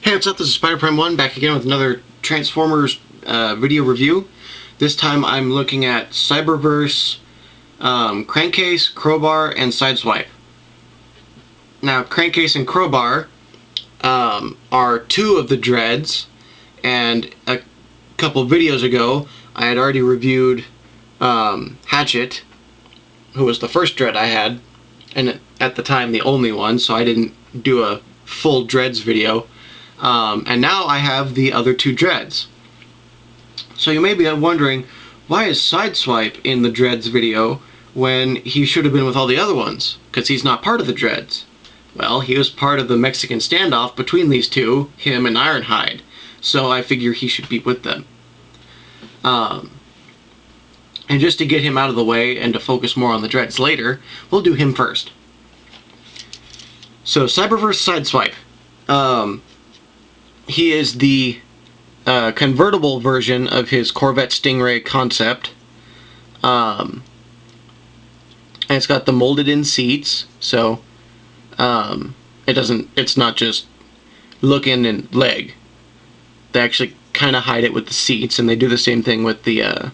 Hey, what's up? This is Spider Prime 1 back again with another Transformers video review. This time I'm looking at Cyberverse, Crankcase, Crowbar, and Sideswipe. Now, Crankcase and Crowbar are two of the dreads, and a couple videos ago I had already reviewed Hatchet, who was the first dread I had, and at the time the only one, so I didn't do a full dreads video. And now I have the other two dreads. So you may be wondering, why is Sideswipe in the dreads video when he should have been with all the other ones? Because he's not part of the dreads. Well, he was part of the Mexican standoff between these two, him and Ironhide. So I figure he should be with them. And just to get him out of the way and to focus more on the dreads later, we'll do him first. So Cyberverse Sideswipe. He is the convertible version of his Corvette Stingray concept. And it's got the molded in seats, so it's not just look in and leg. They actually kind of hide it with the seats, and they do the same thing with the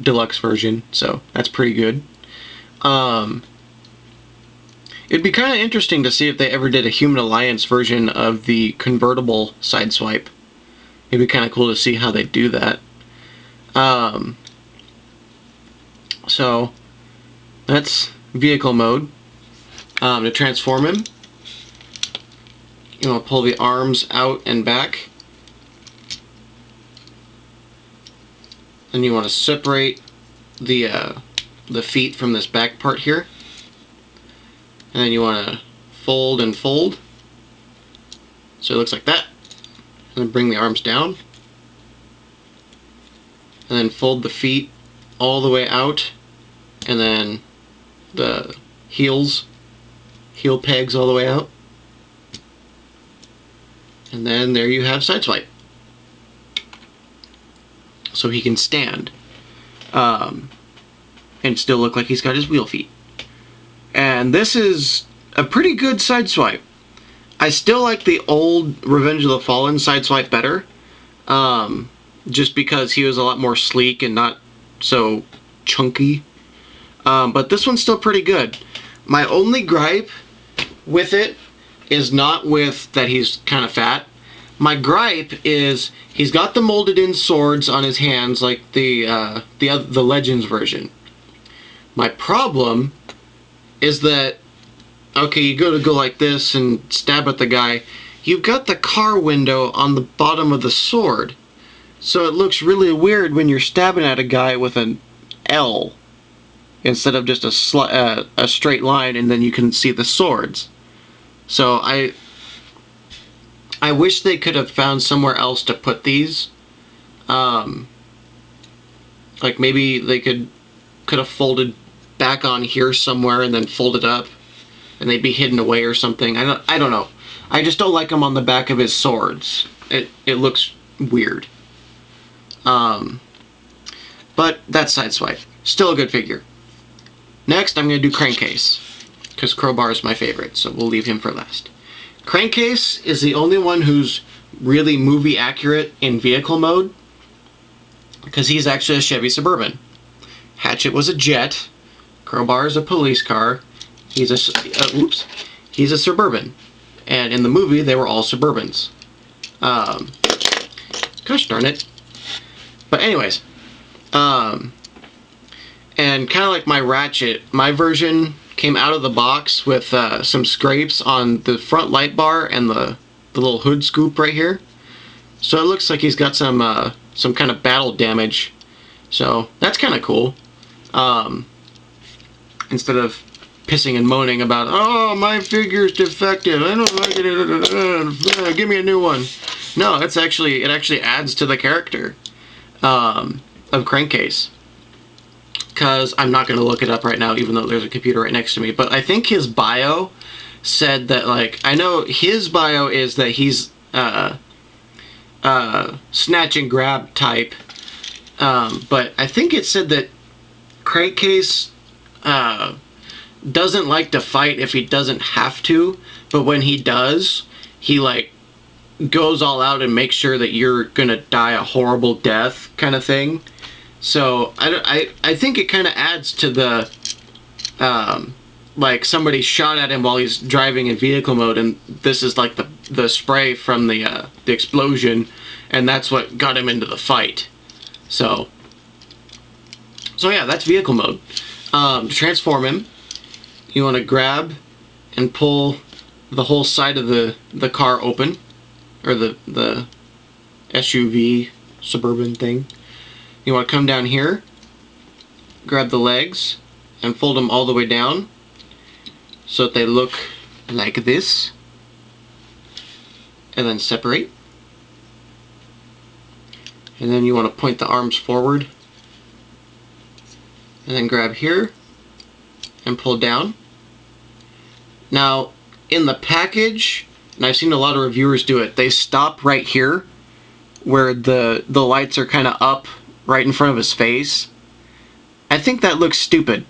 deluxe version, so that's pretty good. It'd be kind of interesting to see if they ever did a Human Alliance version of the convertible Sideswipe. It'd be kind of cool to see how they do that. So, that's vehicle mode. To transform him, you want to pull the arms out and back. Then you want to separate the feet from this back part here. And then you want to fold and fold, so it looks like that. And then bring the arms down. And then fold the feet all the way out. And then the heel pegs all the way out. And then there you have Sideswipe. So he can stand. And still look like he's got his wheel feet. And this is a pretty good Sideswipe. I still like the old Revenge of the Fallen Sideswipe better, just because he was a lot more sleek and not so chunky. But this one's still pretty good. My only gripe with it is not with that he's kind of fat. My gripe is he's got the molded in swords on his hands like the Legends version. My problem is that, okay, you go like this and stab at the guy, you've got the car window on the bottom of the sword, so it looks really weird when you're stabbing at a guy with an L instead of just a straight line, and then you can see the swords. So I wish they could have found somewhere else to put these. Like maybe they could have folded back on here somewhere and then fold it up, and they'd be hidden away or something. I don't know. I just don't like them on the back of his swords. It looks weird. But that's Sideswipe. Still a good figure. Next, I'm going to do Crankcase, because Crowbar is my favorite, so we'll leave him for last. Crankcase is the only one who's really movie accurate in vehicle mode, because he's actually a Chevy Suburban. Hatchet was a Jet. Crowbar is a police car. He's a Suburban. And in the movie, they were all Suburbans. Gosh darn it. But anyways, and kind of like my Ratchet, my version came out of the box with some scrapes on the front light bar and the little hood scoop right here. So it looks like he's got some kind of battle damage. So that's kind of cool. Instead of pissing and moaning about, oh, my figure's defective, I don't like it, give me a new one. No, it actually adds to the character of Crankcase. Because I'm not going to look it up right now, even though there's a computer right next to me. But I think his bio said that, like, I know his bio is that he's snatch and grab type. But I think it said that Crankcase doesn't like to fight if he doesn't have to, but when he does, he like goes all out and makes sure that you're gonna die a horrible death kind of thing. So I think it kind of adds to the like somebody shot at him while he's driving in vehicle mode, and this is like the spray from the explosion, and that's what got him into the fight. So yeah, that's vehicle mode. To transform him, you want to grab and pull the whole side of the car open, or the SUV Suburban thing. You want to come down here, grab the legs, and fold them all the way down so that they look like this, and then separate. And then you want to point the arms forward, and then grab here and pull down. Now, in the package, and I've seen a lot of reviewers do it, they stop right here where the lights are kind of up right in front of his face. I think that looks stupid,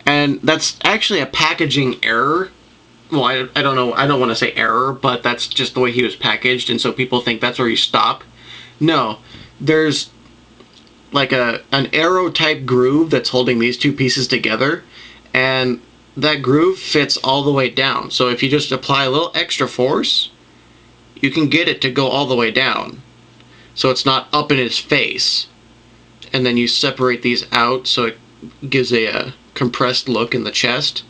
and that's actually a packaging error. Well, I don't know, I don't want to say error, but that's just the way he was packaged, and so people think that's where you stop. No, there's like an arrow type groove that's holding these two pieces together, and that groove fits all the way down. So if you just apply a little extra force, you can get it to go all the way down, so it's not up in his face. And then you separate these out so it gives a compressed look in the chest,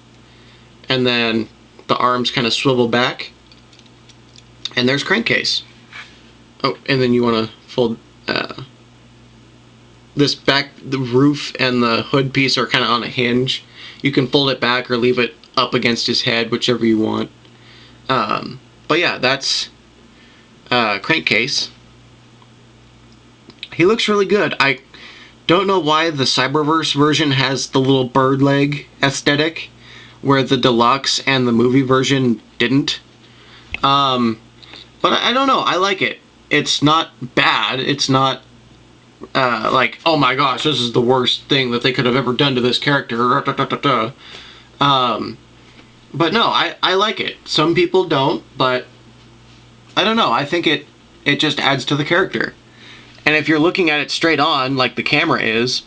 and then the arms kind of swivel back, and there's Crankcase. Oh, and then you want to fold this back. The roof and the hood piece are kind of on a hinge. You can fold it back or leave it up against his head, whichever you want. But yeah, that's Crankcase. He looks really good. I don't know why the Cyberverse version has the little bird leg aesthetic, where the deluxe and the movie version didn't. But I don't know. I like it. It's not bad. It's not like, oh my gosh, this is the worst thing that they could have ever done to this character. But no, I like it. Some people don't, but I don't know. I think it just adds to the character. And if you're looking at it straight on, like the camera is,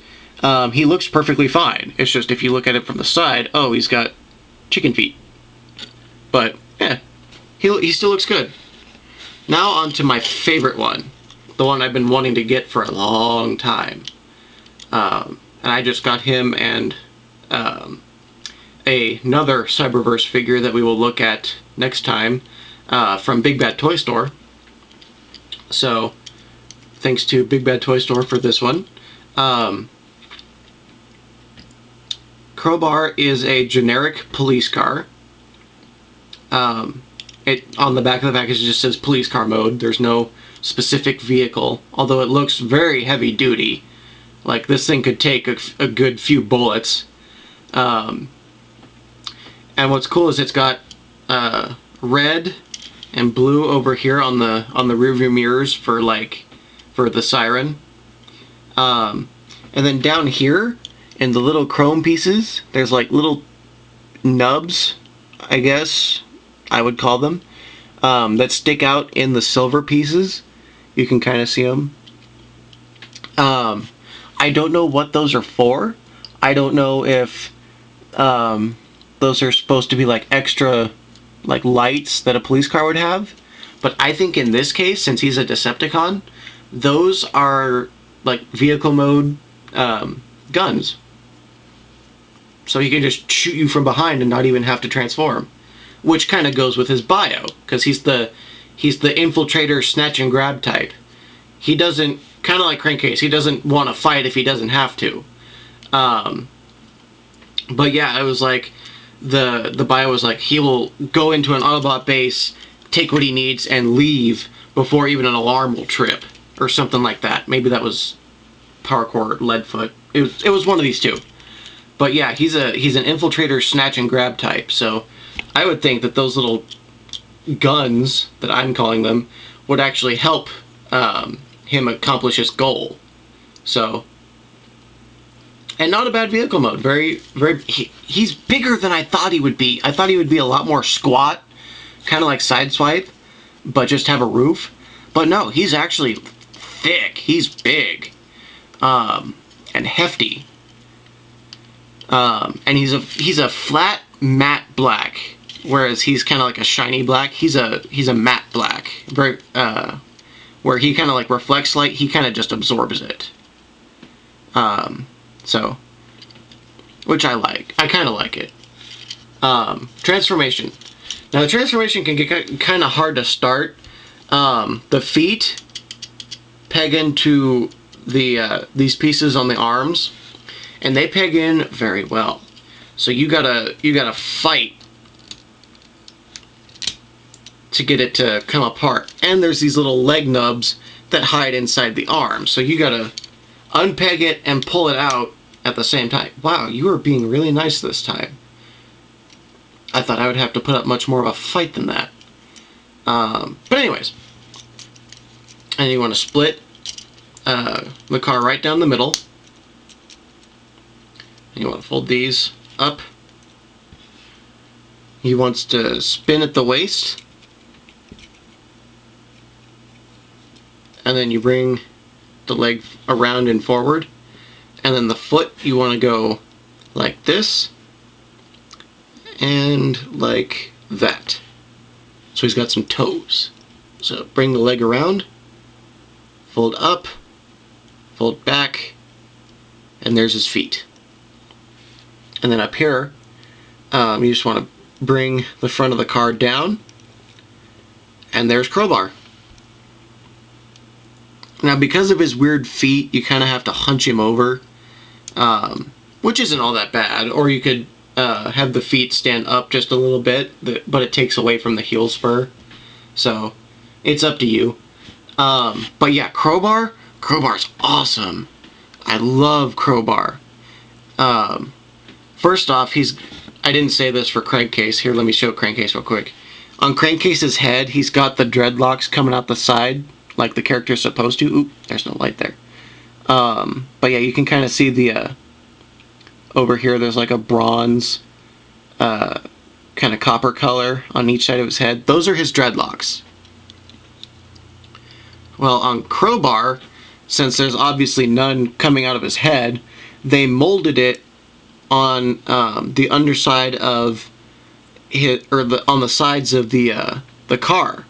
he looks perfectly fine. It's just if you look at it from the side, oh, he's got chicken feet. But, yeah, he still looks good. Now on to my favorite one. The one I've been wanting to get for a long time. And I just got him and another Cyberverse figure that we will look at next time from Big Bad Toy Store. So, thanks to Big Bad Toy Store for this one. Crowbar is a generic police car. On the back of the package it just says police car mode. There's no specific vehicle, although it looks very heavy duty. Like this thing could take a good few bullets. And what's cool is it's got red and blue over here on the rearview mirrors for the siren. And then down here in the little chrome pieces, there's like little nubs, I guess I would call them, that stick out in the silver pieces. You can kind of see them. I don't know what those are for. I don't know if those are supposed to be like extra like lights that a police car would have. But I think in this case, since he's a Decepticon, those are like vehicle mode guns. So he can just shoot you from behind and not even have to transform. Which kind of goes with his bio, because he's the infiltrator snatch and grab type. He doesn't, kind of like Crankcase, he doesn't want to fight if he doesn't have to. But yeah, it was like, the bio was like, he will go into an Autobot base, take what he needs, and leave before even an alarm will trip, or something like that. Maybe that was Powercore Leadfoot. It was one of these two. But yeah, he's an infiltrator snatch and grab type, so I would think that those little guns, that I'm calling them, would actually help him accomplish his goal. So, and not a bad vehicle mode. He's bigger than I thought he would be. I thought he would be a lot more squat, kind of like Sideswipe, but just have a roof. But no, he's actually thick. He's big, and hefty. And he's a flat matte black, whereas he's kind of like a shiny black. He's a matte black, very where he kind of like reflects light. He kind of just absorbs it. So, which I like. I kind of like it. Transformation. Now the transformation can get kind of hard to start. The feet peg into these pieces on the arms, and they peg in very well. So you gotta fight to get it to come apart. And there's these little leg nubs that hide inside the arm. So you gotta unpeg it and pull it out at the same time. Wow, you are being really nice this time. I thought I would have to put up much more of a fight than that. But anyways, and you want to split the car right down the middle. And you want to fold these up. He wants to spin at the waist. And then you bring the leg around and forward. And then the foot, you want to go like this. And like that. So he's got some toes. So bring the leg around. Fold up. Fold back. And there's his feet. And then up here, you just want to bring the front of the car down. And there's Crowbar. Now, because of his weird feet, you kind of have to hunch him over, which isn't all that bad. Or you could have the feet stand up just a little bit, but it takes away from the heel spur. So, it's up to you. But yeah, Crowbar's awesome. I love Crowbar. First off, I didn't say this for Crankcase. Here, let me show Crankcase real quick. On Crankcase's head, he's got the dreadlocks coming out the side, like the character's supposed to. Oop, there's no light there. But yeah, you can kind of see the, over here, there's like a bronze, kind of copper color on each side of his head. Those are his dreadlocks. Well, on Crowbar, since there's obviously none coming out of his head, they molded it on the underside of his, or on the sides of the car,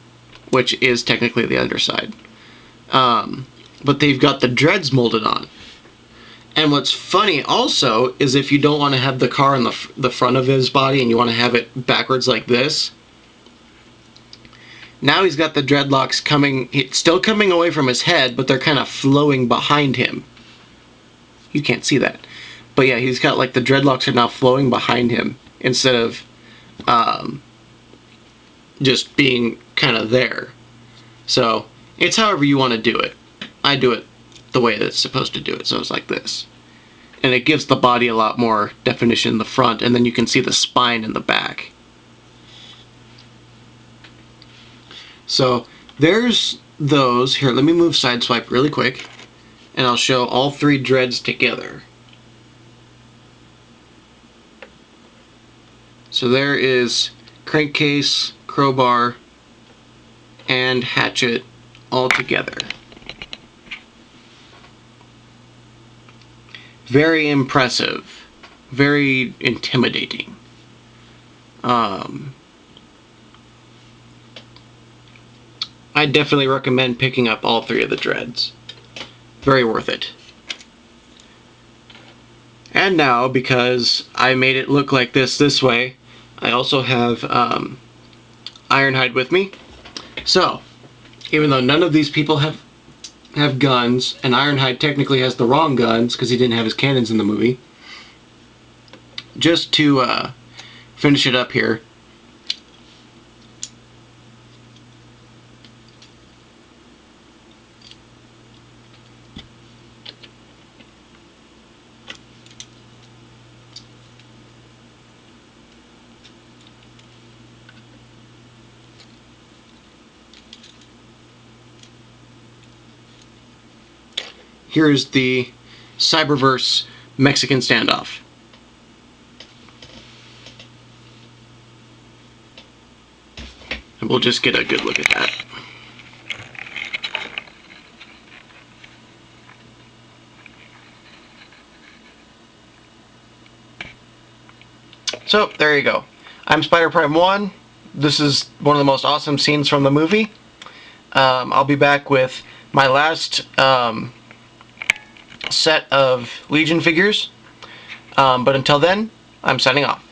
which is technically the underside. But they've got the dreads molded on. And what's funny also is if you don't want to have the car in the front of his body and you want to have it backwards like this, now he's got the dreadlocks still coming away from his head, but they're kind of flowing behind him. You can't see that. But yeah, he's got like the dreadlocks are now flowing behind him instead of just being kind of there. So it's however you want to do it. I do it the way that it's supposed to do it, so it's like this. And it gives the body a lot more definition in the front, and then you can see the spine in the back. So there's those. Here, let me move Sideswipe really quick, and I'll show all three dreads together. So there is Crankcase, Crowbar, and Hatchet all together. Very impressive. Very intimidating. I definitely recommend picking up all three of the dreads. Very worth it. And now, because I made it look like this way, I also have Ironhide with me. So, even though none of these people have guns, and Ironhide technically has the wrong guns because he didn't have his cannons in the movie, just to finish it up here, here's the Cyberverse Mexican standoff. And we'll just get a good look at that. So there you go. I'm Spider Prime 1. This is one of the most awesome scenes from the movie. I'll be back with my last set of Legion figures. But until then, I'm signing off.